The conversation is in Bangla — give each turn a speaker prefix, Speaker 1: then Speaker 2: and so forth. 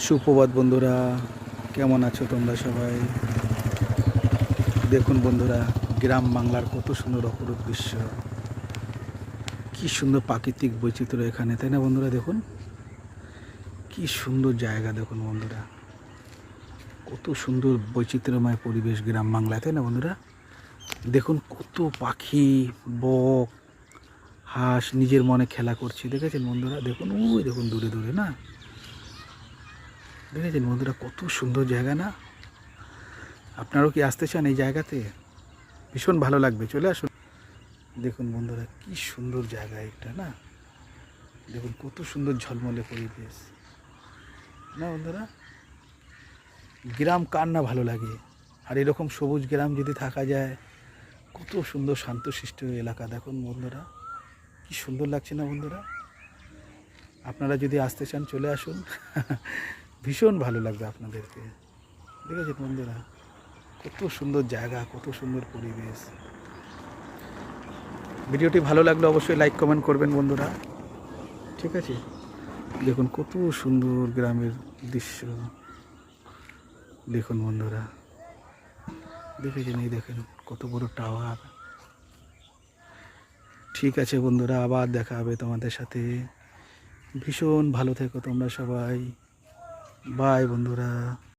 Speaker 1: সুপ্রভাত বন্ধুরা, কেমন আছো তোমরা সবাই? দেখুন বন্ধুরা, গ্রাম বাংলার কত সুন্দর অপরূপ দৃশ্য, কি সুন্দর প্রাকৃতিক বৈচিত্র্য এখানে, তাই না বন্ধুরা? দেখুন কি সুন্দর জায়গা, দেখুন বন্ধুরা কত সুন্দর বৈচিত্র্যময় পরিবেশ গ্রাম বাংলায়, তাই না বন্ধুরা? দেখুন কত পাখি, বক, হাঁস নিজের মনে খেলা করছে, দেখেছেন বন্ধুরা? দেখুন ওই দেখুন দূরে দূরে, না দেখেছেন বন্ধুরা কত সুন্দর জায়গা না? আপনারাও কি আসতে চান এই জায়গাতে? ভীষণ ভালো লাগবে, চলে আসুন। দেখুন বন্ধুরা কি সুন্দর জায়গা এটা, না? দেখুন কত সুন্দর ঝলমলে পরিবেশ, না বন্ধুরা? গ্রাম কার না ভালো লাগে? আর এরকম সবুজ গ্রাম যদি থাকা যায়, কত সুন্দর শান্তশিষ্ট এলাকা। দেখুন বন্ধুরা কি সুন্দর লাগছে না বন্ধুরা? আপনারা যদি আসতে চান চলে আসুন। ভীষণ ভালো লাগবে আপনাদেরকে। দেখেছেন বন্ধুরা কত সুন্দর জায়গা, কত সুন্দর পরিবেশ। ভিডিওটি ভালো লাগলে অবশ্যই লাইক কমেন্ট করবেন বন্ধুরা, ঠিক আছে? দেখুন কত সুন্দর গ্রামের দৃশ্য, দেখুন বন্ধুরা, দেখেছেন? এই দেখেন কত বড় টাওয়ার। ঠিক আছে বন্ধুরা, আবার দেখা হবে তোমাদের সাথে। ভীষণ ভালো থেকো তোমরা সবাই। বাই বন্ধুরা।